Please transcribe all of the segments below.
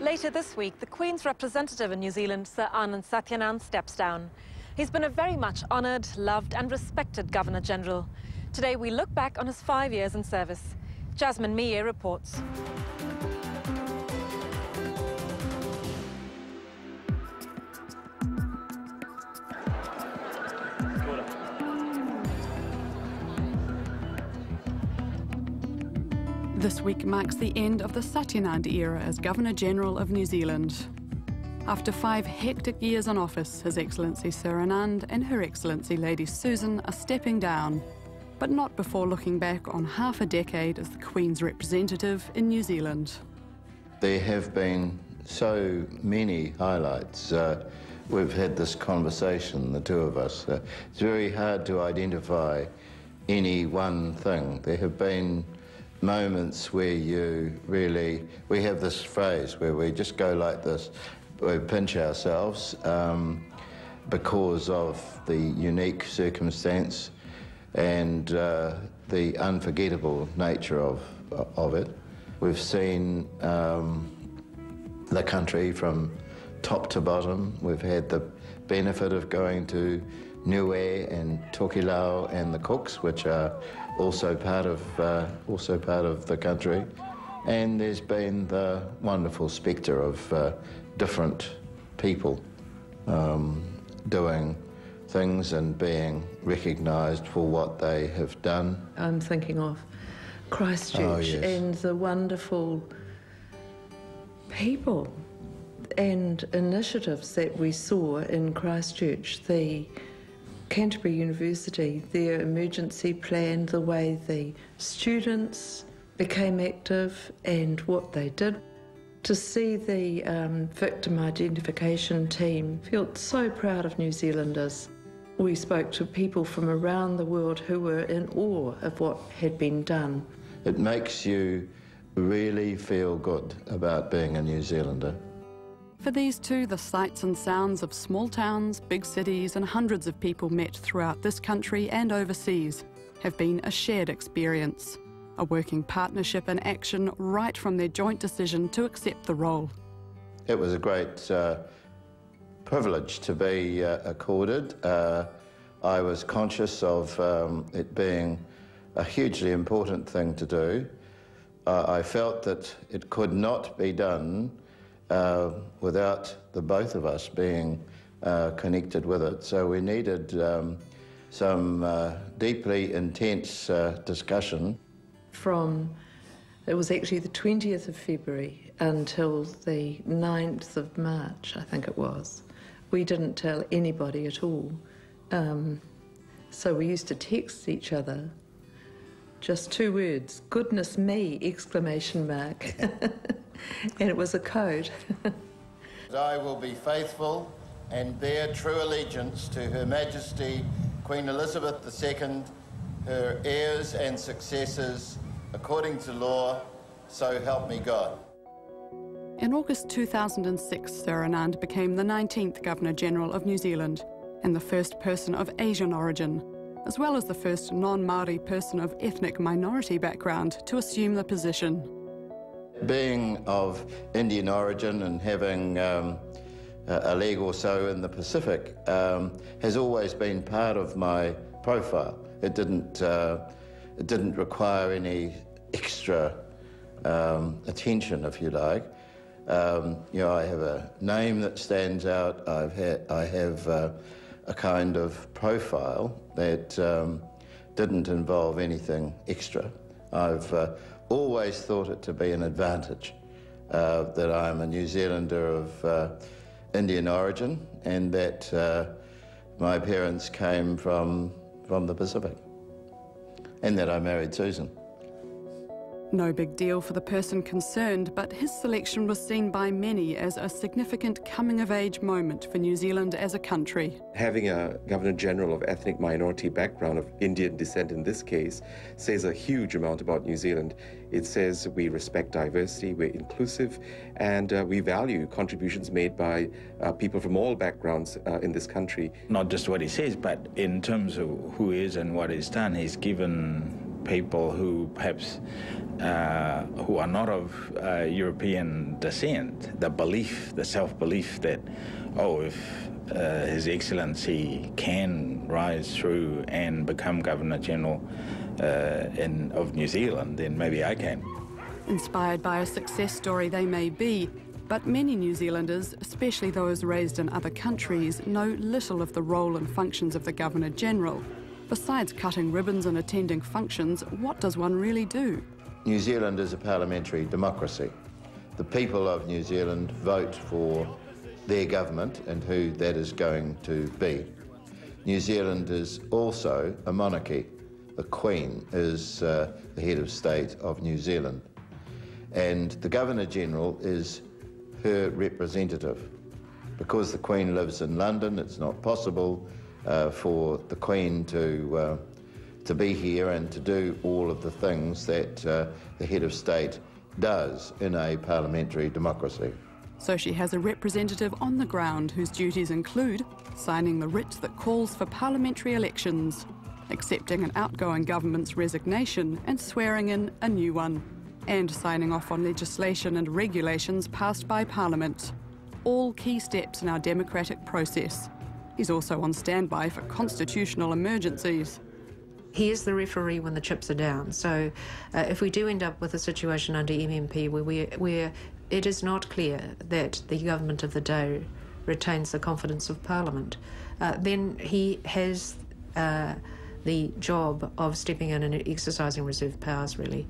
Later this week, the Queen's representative in New Zealand, Sir Anand Satyanand, steps down. He's been a very much honoured, loved and respected Governor-General. Today we look back on his 5 years in service. Jasmine Mie reports. This week marks the end of the Satyanand era as Governor-General of New Zealand. After 5 hectic years in office, His Excellency Sir Anand and Her Excellency Lady Susan are stepping down, but not before looking back on half a decade as the Queen's representative in New Zealand. There have been so many highlights. We've had this conversation, the two of us. It's very hard to identify any one thing. There have been moments where we have this phrase where we just go like this, we pinch ourselves because of the unique circumstance and the unforgettable nature of it. We've seen the country from top to bottom. We've had the benefit of going to Niue and Tokelau and the Cooks, which are also part of the country. And there's been the wonderful spectre of different people doing things and being recognised for what they have done. I'm thinking of Christchurch and the wonderful people and initiatives that we saw in Christchurch. The Canterbury University, their emergency plan, the way the students became active and what they did. To see the victim identification team, felt so proud of New Zealanders. We spoke to people from around the world who were in awe of what had been done. It makes you really feel good about being a New Zealander. For these two, the sights and sounds of small towns, big cities and hundreds of people met throughout this country and overseas have been a shared experience, a working partnership in action right from their joint decision to accept the role. It was a great privilege to be accorded. I was conscious of it being a hugely important thing to do. I felt that it could not be done without the both of us being connected with it. So we needed some deeply intense discussion. It was actually the 20th of February until the 9th of March, I think it was. We didn't tell anybody at all. So we used to text each other, just 2 words, "Goodness me!" exclamation mark. And it was a code. I will be faithful and bear true allegiance to Her Majesty Queen Elizabeth II, her heirs and successors, according to law, so help me God. In August 2006, Sir Anand became the 19th Governor-General of New Zealand and the first person of Asian origin, as well as the first non-Māori person of ethnic minority background to assume the position. Being of Indian origin and having a leg or so in the Pacific has always been part of my profile. It didn't require any extra attention, if you like. I have a name that stands out. I have a kind of profile that didn't involve anything extra. I've always thought it to be an advantage that I'm a New Zealander of Indian origin and that my parents came from the Pacific and that I married Susan. No big deal for the person concerned, but his selection was seen by many as a significant coming-of-age moment for New Zealand as a country. Having a Governor-General of ethnic minority background, of Indian descent in this case, says a huge amount about New Zealand. It says we respect diversity, we're inclusive, and we value contributions made by people from all backgrounds in this country. Not just what he says, but in terms of who he is and what he's done, he's given people who perhaps who are not of European descent, the belief, the self-belief that, oh, if His Excellency can rise through and become Governor-General of New Zealand, then maybe I can. Inspired by a success story they may be, but many New Zealanders, especially those raised in other countries, know little of the role and functions of the Governor-General. Besides cutting ribbons and attending functions, what does one really do? New Zealand is a parliamentary democracy. The people of New Zealand vote for their government and who that is going to be. New Zealand is also a monarchy. The Queen is the head of state of New Zealand. And the Governor-General is her representative. Because the Queen lives in London, it's not possible for the Queen to be here and to do all of the things that the head of state does in a parliamentary democracy. So she has a representative on the ground whose duties include signing the writ that calls for parliamentary elections, accepting an outgoing government's resignation and swearing in a new one, and signing off on legislation and regulations passed by Parliament. All key steps in our democratic process. He's also on standby for constitutional emergencies. He is the referee when the chips are down. So if we do end up with a situation under MMP where it is not clear that the government of the day retains the confidence of Parliament, then he has the job of stepping in and exercising reserve powers, really.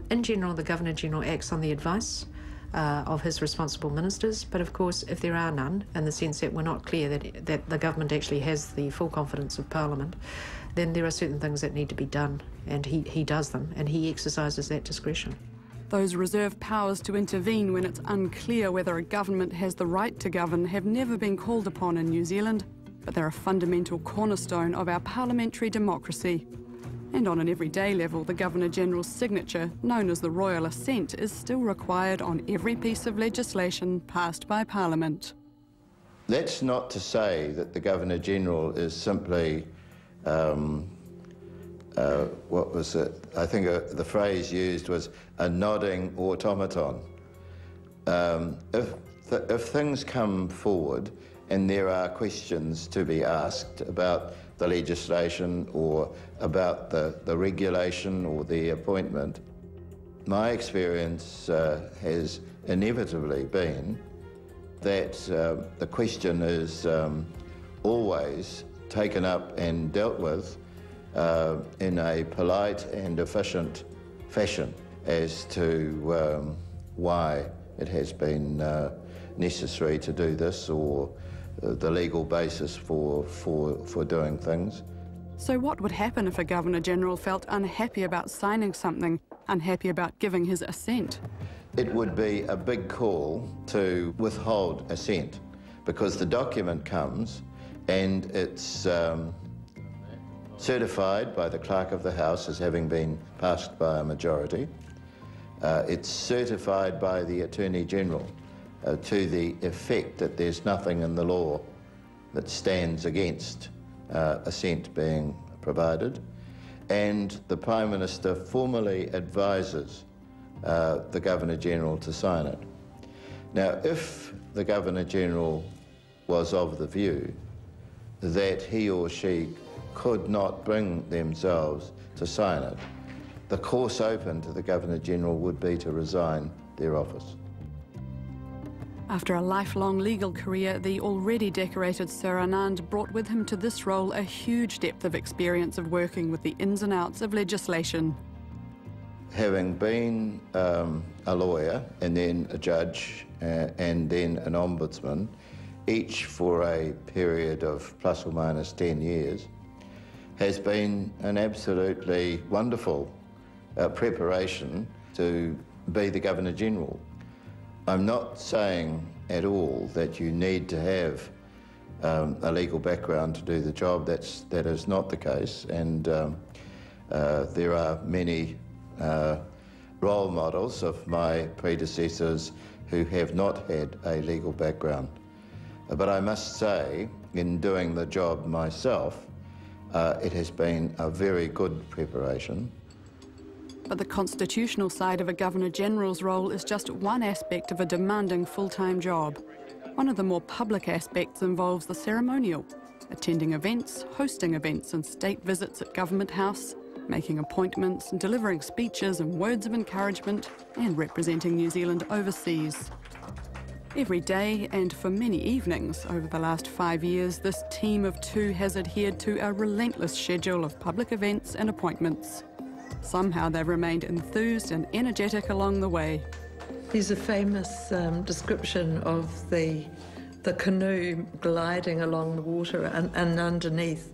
In general, the Governor-General acts on the advice of his responsible ministers, but of course, if there are none, in the sense that we're not clear that the government actually has the full confidence of Parliament, then there are certain things that need to be done, and he does them, and he exercises that discretion. Those reserve powers to intervene when it's unclear whether a government has the right to govern have never been called upon in New Zealand, but they're a fundamental cornerstone of our parliamentary democracy. And on an everyday level, the Governor-General's signature, known as the Royal Assent, is still required on every piece of legislation passed by Parliament. That's not to say that the Governor-General is simply, what was it? I think the phrase used was a nodding automaton. If things come forward and there are questions to be asked about the legislation or about the regulation or the appointment, my experience has inevitably been that the question is always taken up and dealt with in a polite and efficient fashion as to why it has been necessary to do this or the legal basis for doing things. So what would happen if a Governor-General felt unhappy about signing something, unhappy about giving his assent? It would be a big call to withhold assent, because the document comes and it's certified by the Clerk of the House as having been passed by a majority. It's certified by the Attorney-General to the effect that there's nothing in the law that stands against assent being provided, and the Prime Minister formally advises the Governor-General to sign it. Now, if the Governor-General was of the view that he or she could not bring themselves to sign it, the course open to the Governor-General would be to resign their office. After a lifelong legal career, the already decorated Sir Anand brought with him to this role a huge depth of experience of working with the ins and outs of legislation. Having been a lawyer and then a judge and then an ombudsman, each for a period of plus or minus 10 years, has been an absolutely wonderful preparation to be the Governor-General. I'm not saying at all that you need to have a legal background to do the job. That is not the case, and there are many role models of my predecessors who have not had a legal background. But I must say, in doing the job myself, it has been a very good preparation. But the constitutional side of a Governor-General's role is just one aspect of a demanding full-time job. One of the more public aspects involves the ceremonial, attending events, hosting events and state visits at Government House, making appointments, delivering speeches and words of encouragement, and representing New Zealand overseas. Every day, and for many evenings over the last 5 years, this team of two has adhered to a relentless schedule of public events and appointments. Somehow they've remained enthused and energetic along the way. There's a famous description of the canoe gliding along the water and underneath,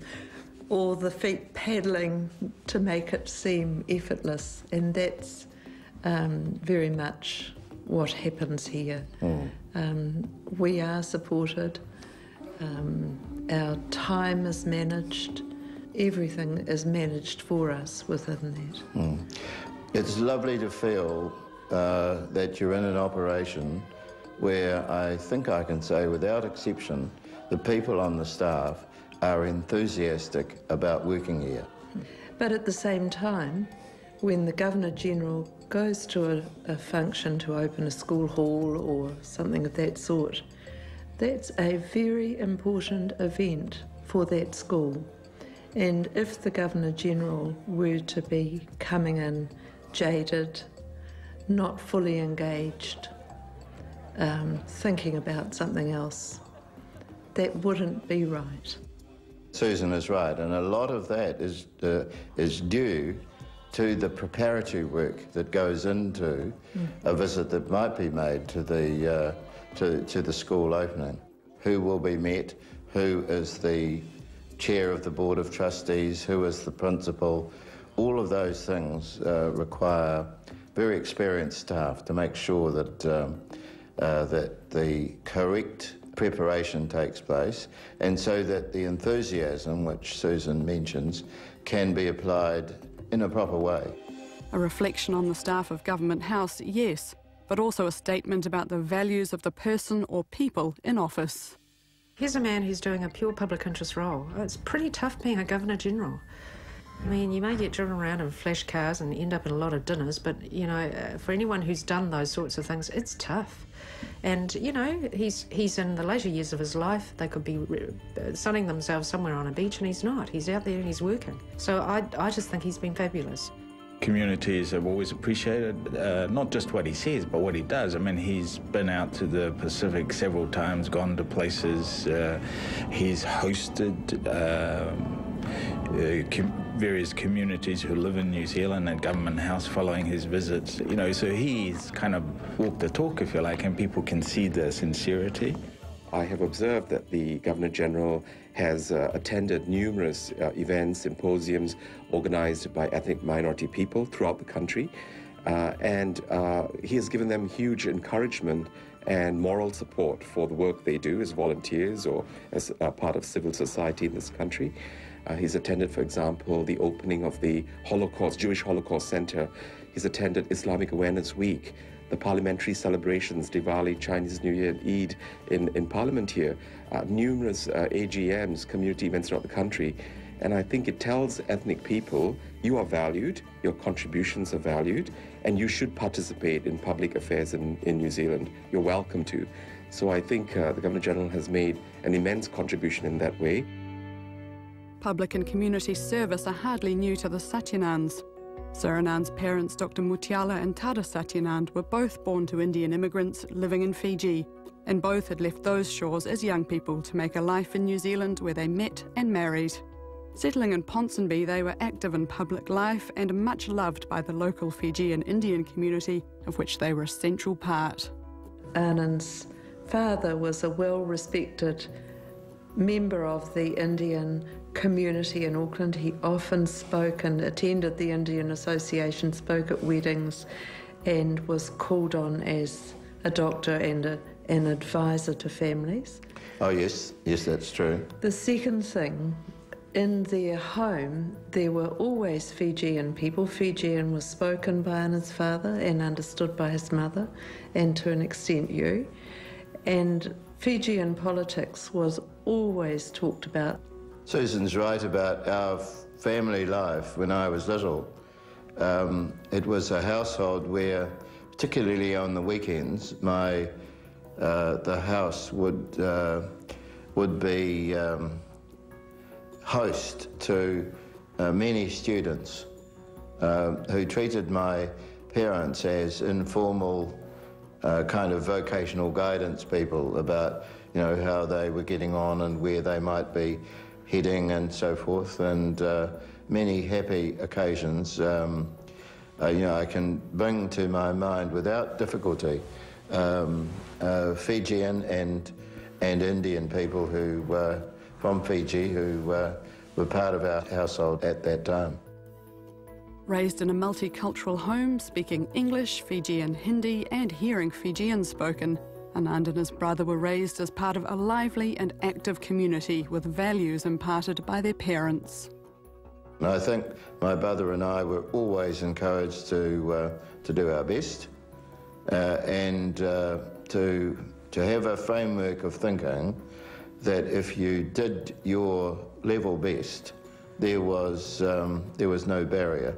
or the feet paddling to make it seem effortless, and that's very much what happens here. We are supported, our time is managed, everything is managed for us within that. It's lovely to feel that you're in an operation where I think I can say without exception the people on the staff are enthusiastic about working here. But at the same time, when the Governor-General goes to a function to open a school hall or something of that sort, that's a very important event for that school. And if the Governor-General were to be coming in jaded, not fully engaged, thinking about something else, that wouldn't be right. Susan is right, and a lot of that is due to the preparatory work that goes into a visit that might be made to the school opening. Who will be met? Who is the chair of the Board of Trustees? Who is the principal? All of those things require very experienced staff to make sure that that the correct preparation takes place, and so that the enthusiasm which Susan mentions can be applied in a proper way. A reflection on the staff of Government House, yes, but also a statement about the values of the person or people in office. Here's a man who's doing a pure public interest role. It's pretty tough being a Governor-General. I mean, you may get driven around in flash cars and end up in a lot of dinners, but, you know, for anyone who's done those sorts of things, it's tough. And, you know, he's in the later years of his life. They could be sunning themselves somewhere on a beach, and he's not. He's out there and he's working. So I just think he's been fabulous. Communities have always appreciated not just what he says, but what he does. I mean, he's been out to the Pacific several times, gone to places. He's hosted various communities who live in New Zealand at Government House following his visits. You know, so he's kind of walked the talk, if you like, and people can see the sincerity. I have observed that the Governor-General has attended numerous events, symposiums organised by ethnic minority people throughout the country, and he has given them huge encouragement and moral support for the work they do as volunteers or as part of civil society in this country. He's attended, for example, the opening of the Jewish Holocaust Center. He's attended Islamic Awareness Week, the parliamentary celebrations, Diwali, Chinese New Year, and Eid in Parliament here, numerous AGMs, community events throughout the country. And I think it tells ethnic people, you are valued, your contributions are valued, and you should participate in public affairs in New Zealand. You're welcome to. So I think the Governor-General has made an immense contribution in that way. Public and community service are hardly new to the Satyanands. Sir Anand's parents, Dr. Mutiala and Tada Satyanand, were both born to Indian immigrants living in Fiji, and both had left those shores as young people to make a life in New Zealand where they met and married. Settling in Ponsonby, they were active in public life and much loved by the local Fijian Indian community, of which they were a central part. Anand's father was a well-respected member of the Indian community in Auckland. He often spoke and attended the Indian Association, spoke at weddings, and was called on as a doctor and an advisor to families. Oh yes, yes, that's true. The second thing, in their home there were always Fijian people. Fijian was spoken by Anand's father and understood by his mother, and to an extent you. And Fijian politics was always talked about. Susan's right about our family life when I was little. It was a household where, particularly on the weekends, the house would be host to many students who treated my parents as informal kind of vocational guidance people about, you know, how they were getting on and where they might be heading and so forth, and many happy occasions, you know, I can bring to my mind without difficulty Fijian and Indian people who were from Fiji who were part of our household at that time. Raised in a multicultural home, speaking English, Fijian Hindi and hearing Fijian spoken, Anand and his brother were raised as part of a lively and active community with values imparted by their parents. And I think my brother and I were always encouraged to do our best and to have a framework of thinking that if you did your level best, there was no barrier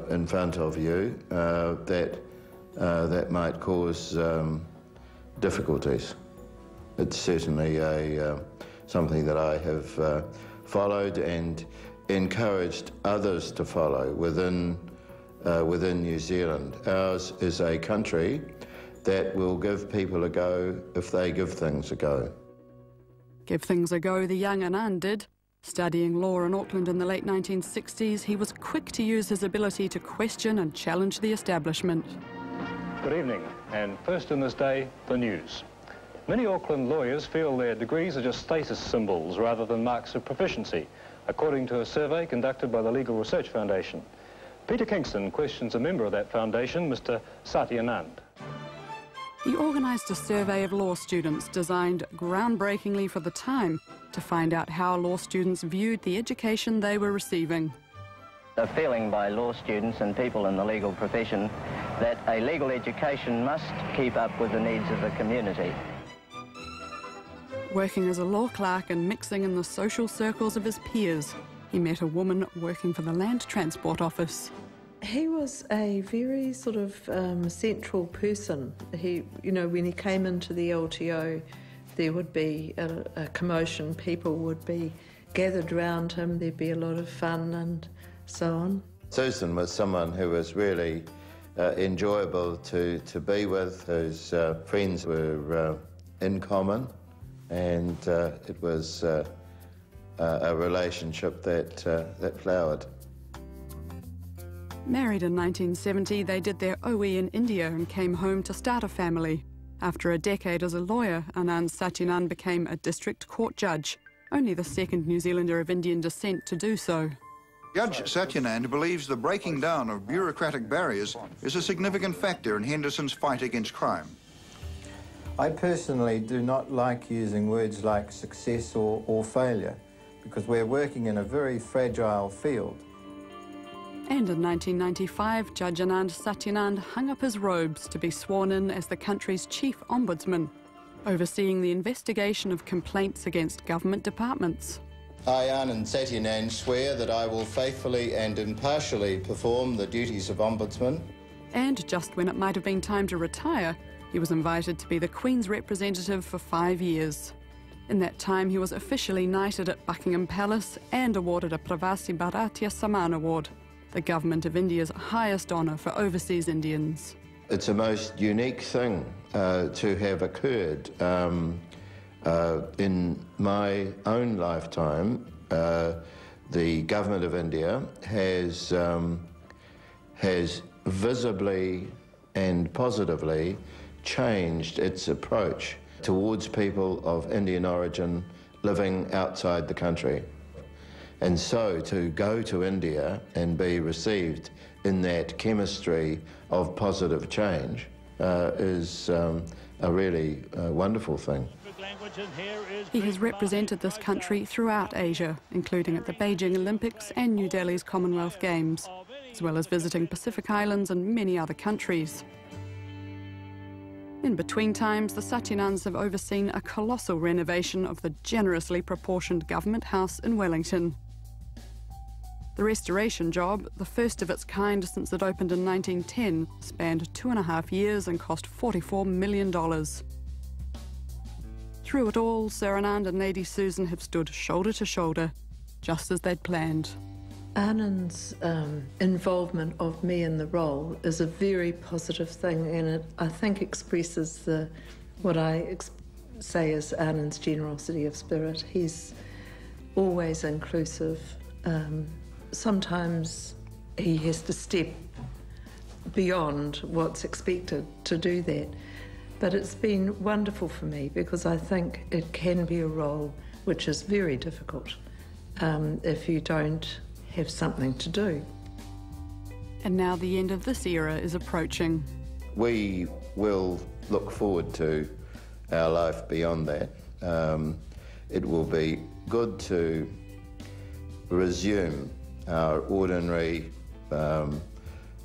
in front of you that might cause difficulties. It's certainly something that I have followed and encouraged others to follow within New Zealand. Ours is a country that will give people a go if they give things a go. Give things a go the young Anand did. Studying law in Auckland in the late 1960s, he was quick to use his ability to question and challenge the establishment. Good evening, and first in this day, the news. Many Auckland lawyers feel their degrees are just status symbols rather than marks of proficiency, according to a survey conducted by the Legal Research Foundation. Peter Kingston questions a member of that foundation, Mr. Satyanand. He organised a survey of law students designed groundbreakingly for the time to find out how law students viewed the education they were receiving. A feeling by law students and people in the legal profession that a legal education must keep up with the needs of the community. Working as a law clerk and mixing in the social circles of his peers, he met a woman working for the Land Transport Office. He was a very sort of central person. He, you know, when he came into the LTO, there would be a commotion. People would be gathered around him. There'd be a lot of fun and so on. Susan was someone who was really enjoyable to be with, whose friends were in common, and it was a relationship that flowered. Married in 1970, they did their OE in India and came home to start a family. After a decade as a lawyer, Anand Satyanand became a district court judge, only the second New Zealander of Indian descent to do so. Judge Satyanand believes the breaking down of bureaucratic barriers is a significant factor in Henderson's fight against crime. I personally do not like using words like success or failure, because we're working in a very fragile field. And in 1995, Judge Anand Satyanand hung up his robes to be sworn in as the country's chief ombudsman, overseeing the investigation of complaints against government departments. I, Anand Satyanand, swear that I will faithfully and impartially perform the duties of ombudsman. And just when it might have been time to retire, he was invited to be the Queen's representative for 5 years. In that time, he was officially knighted at Buckingham Palace and awarded a Pravasi Bharatiya Samman Award, the Government of India's highest honour for overseas Indians. It's a most unique thing to have occurred in my own lifetime. The Government of India has visibly and positively changed its approach towards people of Indian origin living outside the country. And so to go to India and be received in that chemistry of positive change is a really wonderful thing. He has represented this country throughout Asia, including at the Beijing Olympics and New Delhi's Commonwealth Games, as well as visiting Pacific Islands and many other countries. In between times, the Satyanands have overseen a colossal renovation of the generously proportioned Government House in Wellington. The restoration job, the first of its kind since it opened in 1910, spanned 2.5 years and cost $44 million. Through it all, Sir Anand and Lady Susan have stood shoulder to shoulder, just as they'd planned. Anand's involvement of me in the role is a very positive thing, and it, I think, expresses what I say is Anand's generosity of spirit. He's always inclusive. Sometimes he has to step beyond what's expected to do that. But it's been wonderful for me because I think it can be a role which is very difficult if you don't have something to do. And now the end of this era is approaching. We will look forward to our life beyond that. It will be good to resume our ordinary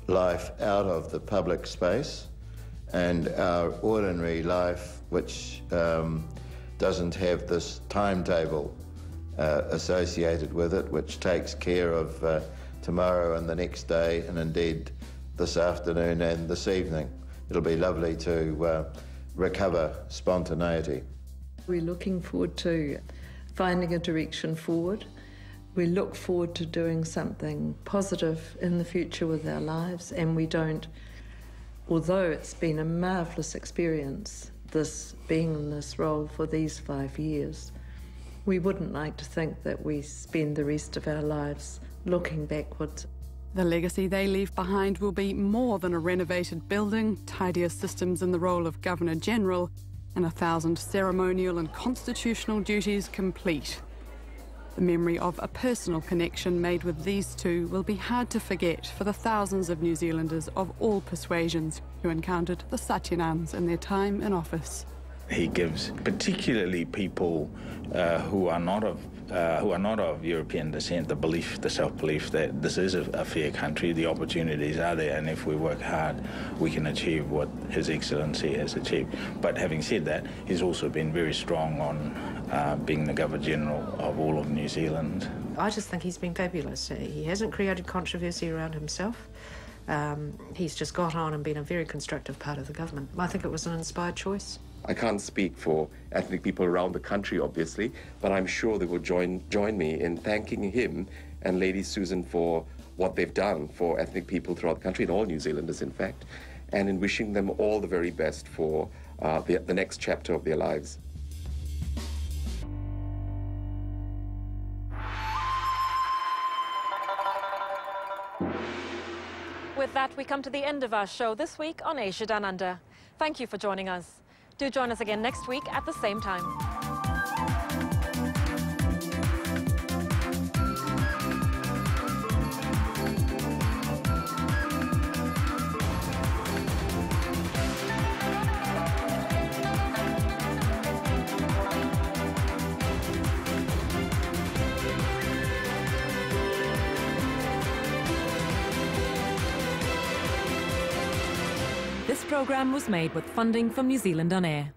life out of the public space and our ordinary life which doesn't have this timetable associated with it, which takes care of tomorrow and the next day, and indeed this afternoon and this evening. It'll be lovely to recover spontaneity. We're looking forward to finding a direction forward. We look forward to doing something positive in the future with our lives, and we don't, although it's been a marvellous experience, this being in this role for these 5 years, we wouldn't like to think that we spend the rest of our lives looking backwards. The legacy they leave behind will be more than a renovated building, tidier systems in the role of Governor-General, and 1,000 ceremonial and constitutional duties complete. The memory of a personal connection made with these two will be hard to forget for the thousands of New Zealanders of all persuasions who encountered the Satyanands in their time in office. He gives particularly people who are not of European descent the self-belief that this is a fair country, the opportunities are there, and if we work hard, we can achieve what His Excellency has achieved. But having said that, he's also been very strong on being the Governor-General of all of New Zealand. I just think he's been fabulous. He hasn't created controversy around himself. He's just got on and been a very constructive part of the government. I think it was an inspired choice. I can't speak for ethnic people around the country, obviously, but I'm sure they will join me in thanking him and Lady Susan for what they've done for ethnic people throughout the country, and all New Zealanders, in fact, and in wishing them all the very best for the next chapter of their lives. With that, we come to the end of our show this week on Asia Down Under. Thank you for joining us. Do join us again next week at the same time. This programme was made with funding from New Zealand On Air.